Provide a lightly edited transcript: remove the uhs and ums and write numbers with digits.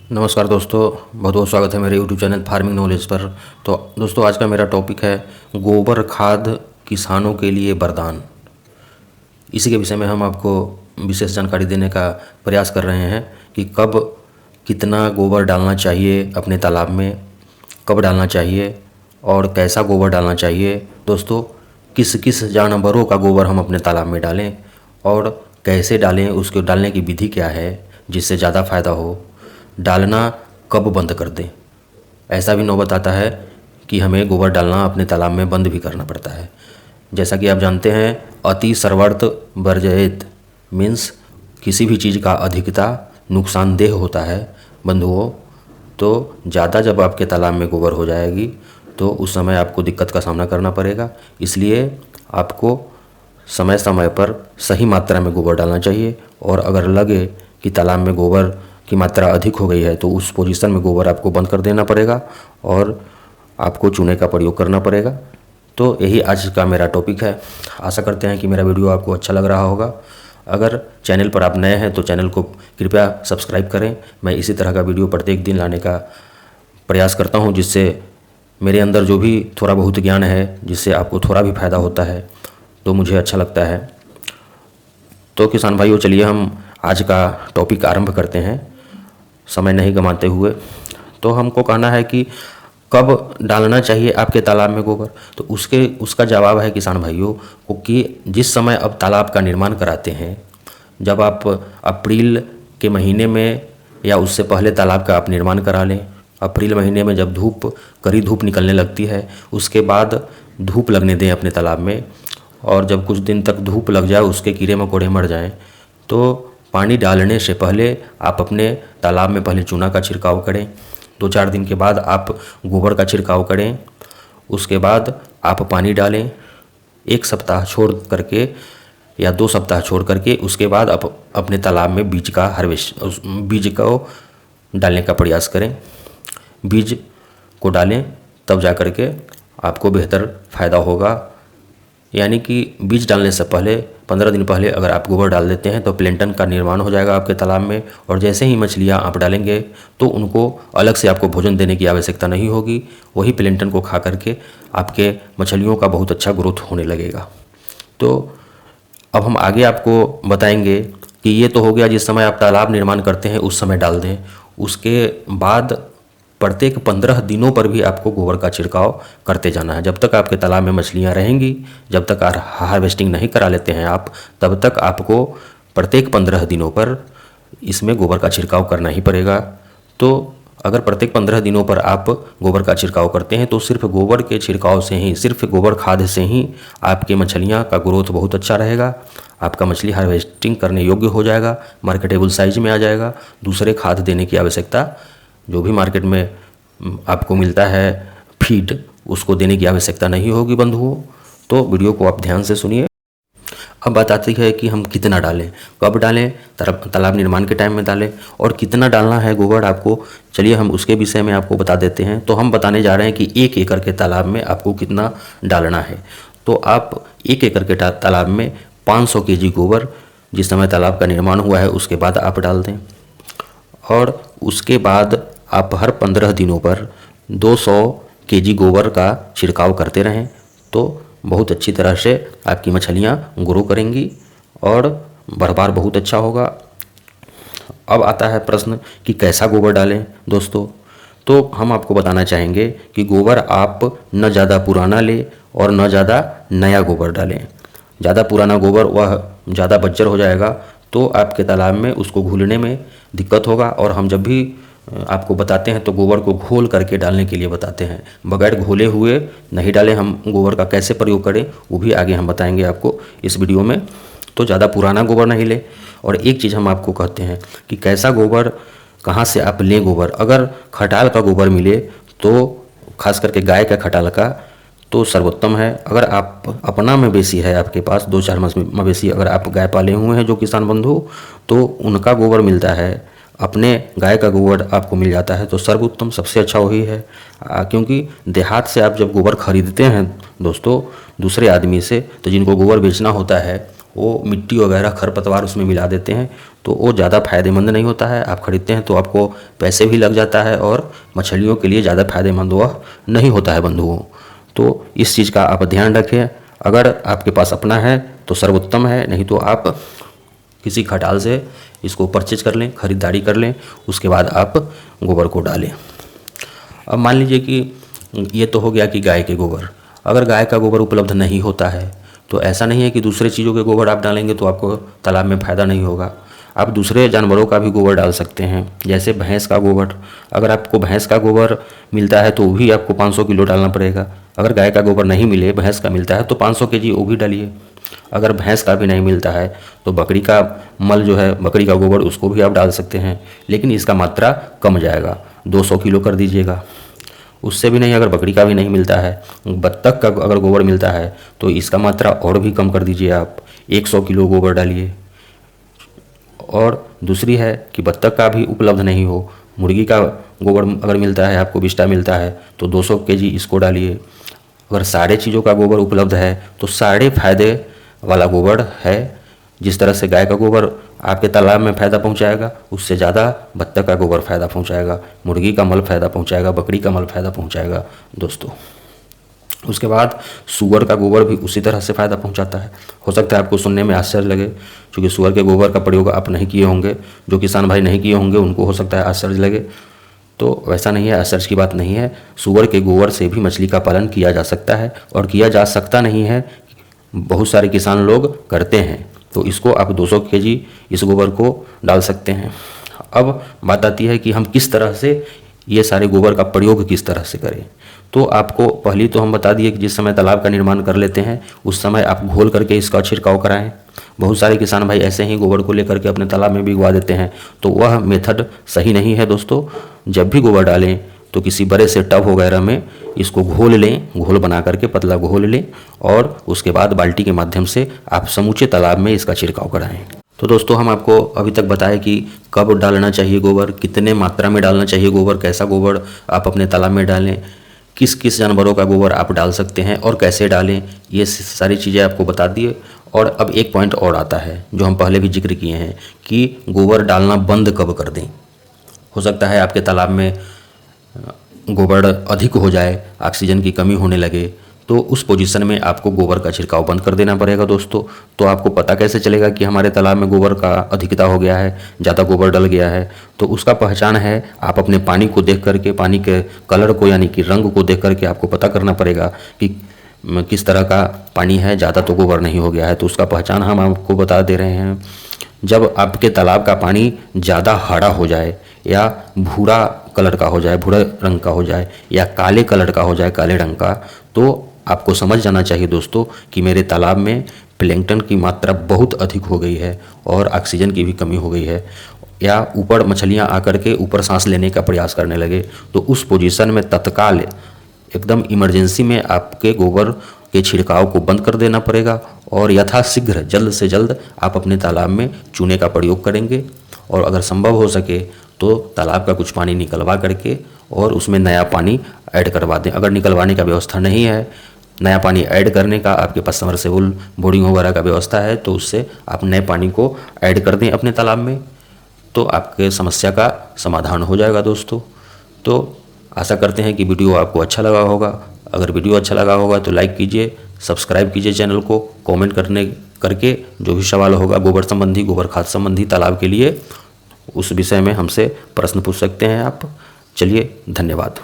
नमस्कार दोस्तों, बहुत बहुत स्वागत है मेरे यूट्यूब चैनल फार्मिंग नॉलेज पर। तो दोस्तों, आज का मेरा टॉपिक है गोबर खाद किसानों के लिए वरदान। इसी के विषय में हम आपको विशेष जानकारी देने का प्रयास कर रहे हैं कि कब कितना गोबर डालना चाहिए अपने तालाब में, कब डालना चाहिए और कैसा गोबर डालना चाहिए। दोस्तों, किस किस जानवरों का गोबर हम अपने तालाब में डालें और कैसे डालें, उसको डालने की विधि क्या है जिससे ज़्यादा फ़ायदा हो, डालना कब बंद कर दें। ऐसा भी नौबत आता है कि हमें गोबर डालना अपने तालाब में बंद भी करना पड़ता है। जैसा कि आप जानते हैं, अति सर्वर्थ वर्जयेत मीन्स किसी भी चीज़ का अधिकता नुकसानदेह होता है बंधुओं। तो ज़्यादा जब आपके तालाब में गोबर हो जाएगी तो उस समय आपको दिक्कत का सामना करना पड़ेगा। इसलिए आपको समय समय पर सही मात्रा में गोबर डालना चाहिए, और अगर लगे कि तालाब में गोबर की मात्रा अधिक हो गई है तो उस पोजीशन में गोबर आपको बंद कर देना पड़ेगा और आपको चूने का प्रयोग करना पड़ेगा। तो यही आज का मेरा टॉपिक है। आशा करते हैं कि मेरा वीडियो आपको अच्छा लग रहा होगा। अगर चैनल पर आप नए हैं तो चैनल को कृपया सब्सक्राइब करें। मैं इसी तरह का वीडियो प्रत्येक दिन लाने का प्रयास करता हूं, जिससे मेरे अंदर जो भी थोड़ा बहुत ज्ञान है, जिससे आपको थोड़ा भी फ़ायदा होता है, तो मुझे अच्छा लगता है। तो किसान भाइयों, चलिए हम आज का टॉपिक आरंभ करते हैं समय नहीं गंवाते हुए। तो हमको कहना है कि कब डालना चाहिए आपके तालाब में गोबर। तो उसका जवाब है किसान भाइयों को कि जिस समय अब तालाब का निर्माण कराते हैं, जब आप अप्रैल के महीने में या उससे पहले तालाब का आप निर्माण करा लें। अप्रैल महीने में जब कड़ी धूप निकलने लगती है, उसके बाद धूप लगने दें अपने तालाब में, और जब कुछ दिन तक धूप लग जाए, उसके कीड़े मकोड़े मर जाएं, तो पानी डालने से पहले आप अपने तालाब में पहले चूना का छिड़काव करें। 2-4 दिन के बाद आप गोबर का छिड़काव करें। उसके बाद आप पानी डालें 1 सप्ताह छोड़ करके या 2 सप्ताह छोड़ करके। उसके बाद आप अपने तालाब में बीज को डालने का प्रयास करें। बीज को डालें, तब जा कर के आपको बेहतर फ़ायदा होगा। यानी कि बीज डालने से पहले 15 दिन पहले अगर आप गोबर डाल देते हैं तो प्लेंटन का निर्माण हो जाएगा आपके तालाब में, और जैसे ही मछलियां आप डालेंगे तो उनको अलग से आपको भोजन देने की आवश्यकता नहीं होगी। वही प्लेंटन को खा करके आपके मछलियों का बहुत अच्छा ग्रोथ होने लगेगा। तो अब हम आगे आपको बताएंगे कि ये तो हो गया जिस समय आप तालाब निर्माण करते हैं उस समय डाल दें। उसके बाद प्रत्येक 15 दिनों पर भी आपको गोबर का छिड़काव करते जाना है। जब तक आपके तालाब में मछलियां रहेंगी, जब तक हार्वेस्टिंग नहीं करा लेते हैं आप, तब तक आपको प्रत्येक 15 दिनों पर इसमें गोबर का छिड़काव करना ही पड़ेगा। तो अगर प्रत्येक 15 दिनों पर आप गोबर का छिड़काव करते हैं तो सिर्फ गोबर के छिड़काव से ही, सिर्फ गोबर खाद से ही आपके मछलियाँ का ग्रोथ बहुत अच्छा रहेगा। आपका मछली हार्वेस्टिंग करने योग्य हो जाएगा, मार्केटेबल साइज में आ जाएगा। दूसरे खाद देने की आवश्यकता, जो भी मार्केट में आपको मिलता है फीड, उसको देने की आवश्यकता नहीं होगी बंधुओं। तो वीडियो को आप ध्यान से सुनिए। अब बात आती है कि हम कितना डालें, कब डालें, तालाब निर्माण के टाइम में डालें, और कितना डालना है गोबर आपको। चलिए हम उसके विषय में आपको बता देते हैं। तो हम बताने जा रहे हैं कि 1 एकड़ के तालाब में आपको कितना डालना है। तो आप 1 एकड़ के तालाब में 500 kg गोबर जिस समय तालाब का निर्माण हुआ है उसके बाद आप डाल दें, और उसके बाद आप हर 15 दिनों पर 200 kg गोबर का छिड़काव करते रहें। तो बहुत अच्छी तरह से आपकी मछलियाँ ग्रो करेंगी और बढ़वार बहुत अच्छा होगा। अब आता है प्रश्न कि कैसा गोबर डालें दोस्तों। तो हम आपको बताना चाहेंगे कि गोबर आप न ज़्यादा पुराना लें और न ज़्यादा नया गोबर डालें। ज़्यादा पुराना गोबर वह ज़्यादा बंजर हो जाएगा, तो आपके तालाब में उसको घुलने में दिक्कत होगा। और हम जब भी आपको बताते हैं तो गोबर को घोल करके डालने के लिए बताते हैं, बगैर घोले हुए नहीं डालें। हम गोबर का कैसे प्रयोग करें वो भी आगे हम बताएंगे आपको इस वीडियो में। तो ज़्यादा पुराना गोबर नहीं लें। और एक चीज़ हम आपको कहते हैं कि कैसा गोबर, कहाँ से आप लें गोबर। अगर खटाल का गोबर मिले तो खास करके गाय का खटाल का तो सर्वोत्तम है। अगर आप अपना मवेशी है, आपके पास 2-4 मवेशी अगर आप गाय पाले हुए हैं जो किसान बंधु, तो उनका गोबर मिलता है, अपने गाय का गोबर आपको मिल जाता है, तो सर्वोत्तम सबसे अच्छा वही है। क्योंकि देहात से आप जब गोबर खरीदते हैं दोस्तों दूसरे आदमी से, तो जिनको गोबर बेचना होता है वो मिट्टी वगैरह खरपतवार उसमें मिला देते हैं, तो वो ज़्यादा फ़ायदेमंद नहीं होता है। आप खरीदते हैं तो आपको पैसे भी लग जाता है और मछलियों के लिए ज़्यादा फ़ायदेमंद वह नहीं होता है बंधुओं। तो इस चीज़ का आप ध्यान रखें। अगर आपके पास अपना है तो सर्वोत्तम है, नहीं तो आप किसी खटाल से इसको परचेज कर लें, ख़रीदारी कर लें, उसके बाद आप गोबर को डालें। अब मान लीजिए कि ये तो हो गया कि गाय के गोबर। अगर गाय का गोबर उपलब्ध नहीं होता है तो ऐसा नहीं है कि दूसरे चीज़ों के गोबर आप डालेंगे तो आपको तालाब में फ़ायदा नहीं होगा। आप दूसरे जानवरों का भी गोबर डाल सकते हैं, जैसे भैंस का गोबर। अगर आपको भैंस का गोबर मिलता है तो वो भी आपको 500 किलो डालना पड़ेगा। अगर गाय का गोबर नहीं मिले, भैंस का मिलता है तो 500 केजी वो भी डालिए। अगर भैंस का भी नहीं मिलता है तो बकरी का मल जो है, बकरी का गोबर, उसको भी आप डाल सकते हैं, लेकिन इसका मात्रा कम जाएगा, 200 किलो कर दीजिएगा। उससे भी नहीं, अगर बकरी का भी नहीं मिलता है, बत्तख का अगर गोबर मिलता है तो इसका मात्रा और भी कम कर दीजिए, आप 100 किलो गोबर डालिए। और दूसरी है कि बत्तख का भी उपलब्ध नहीं हो, मुर्गी का गोबर अगर मिलता है, आपको बिस्टा मिलता है तो 200 केजी इसको डालिए। अगर सारे चीज़ों का गोबर उपलब्ध है तो सारे फायदे वाला गोबर है। जिस तरह से गाय का गोबर आपके तालाब में फ़ायदा पहुंचाएगा, उससे ज़्यादा बत्तख का गोबर फ़ायदा पहुंचाएगा, मुर्गी का मल फ़ायदा पहुंचाएगा, बकरी का मल फ़ायदा पहुंचाएगा दोस्तों। उसके बाद सूअर का गोबर भी उसी तरह से फ़ायदा पहुंचाता है। हो सकता है आपको सुनने में आश्चर्य लगे, क्योंकि सूअर के गोबर का प्रयोग आप नहीं किए होंगे, जो किसान भाई नहीं किए होंगे उनको हो सकता है आश्चर्य लगे। तो वैसा नहीं है, आश्चर्य की बात नहीं है। सूअर के गोबर से भी मछली का पालन किया जा सकता है, और किया जा सकता नहीं है, बहुत सारे किसान लोग करते हैं। तो इसको आप 200 केजी इस गोबर को डाल सकते हैं। अब बात आती है कि हम किस तरह से ये सारे गोबर का प्रयोग किस तरह से करें। तो आपको पहली तो हम बता दिए कि जिस समय तालाब का निर्माण कर लेते हैं उस समय आप घोल करके इसका छिड़काव कराएं। बहुत सारे किसान भाई ऐसे ही गोबर को लेकर के अपने तालाब में भिगवा देते हैं, तो वह मेथड सही नहीं है दोस्तों। जब भी गोबर डालें तो किसी बड़े से टब वगैरह में इसको घोल लें, घोल बना करके पतला घोल लें, और उसके बाद बाल्टी के माध्यम से आप समूचे तालाब में इसका छिड़काव कराएं। तो दोस्तों, हम आपको अभी तक बताएं कि कब डालना चाहिए गोबर, कितने मात्रा में डालना चाहिए गोबर, कैसा गोबर आप अपने तालाब में डालें, किस किस जानवरों का गोबर आप डाल सकते हैं और कैसे डालें, ये सारी चीज़ें आपको बता दिए। और अब एक पॉइंट और आता है जो हम पहले भी जिक्र किए हैं कि गोबर डालना बंद कब कर दें। हो सकता है आपके तालाब में गोबर अधिक हो जाए, ऑक्सीजन की कमी होने लगे, तो उस पोजीशन में आपको गोबर का छिड़काव बंद कर देना पड़ेगा दोस्तों। तो आपको पता कैसे चलेगा कि हमारे तालाब में गोबर का अधिकता हो गया है, ज़्यादा गोबर डल गया है? तो उसका पहचान है, आप अपने पानी को देख करके, पानी के कलर को यानी कि रंग को देख करके आपको पता करना पड़ेगा कि किस तरह का पानी है, ज़्यादा तो गोबर नहीं हो गया है। तो उसका पहचान हम आपको बता दे रहे हैं। जब आपके तालाब का पानी ज़्यादा हरा हो जाए या भूरा कलर का हो जाए, भूरा रंग का हो जाए, या काले कलर का हो जाए, काले रंग का, तो आपको समझ जाना चाहिए दोस्तों कि मेरे तालाब में प्लैंकटन की मात्रा बहुत अधिक हो गई है और ऑक्सीजन की भी कमी हो गई है, या ऊपर मछलियां आकर के ऊपर सांस लेने का प्रयास करने लगे। तो उस पोजीशन में तत्काल एकदम इमरजेंसी में आपके गोबर के छिड़काव को बंद कर देना पड़ेगा, और यथाशीघ्र जल्द से जल्द आप अपने तालाब में चूने का प्रयोग करेंगे। और अगर संभव हो सके तो तालाब का कुछ पानी निकलवा करके और उसमें नया पानी ऐड करवा दें। अगर निकलवाने का व्यवस्था नहीं है, नया पानी ऐड करने का आपके पास सबमर्सिबल बोरिंग वगैरह का व्यवस्था है, तो उससे आप नए पानी को ऐड कर दें अपने तालाब में, तो आपके समस्या का समाधान हो जाएगा दोस्तों। तो आशा करते हैं कि वीडियो आपको अच्छा लगा होगा। अगर वीडियो अच्छा लगा होगा तो लाइक कीजिए, सब्सक्राइब कीजिए चैनल को, कमेंट करके जो भी सवाल होगा गोबर संबंधी, गोबर खाद संबंधी तालाब के लिए, उस विषय में हमसे प्रश्न पूछ सकते हैं आप। चलिए, धन्यवाद।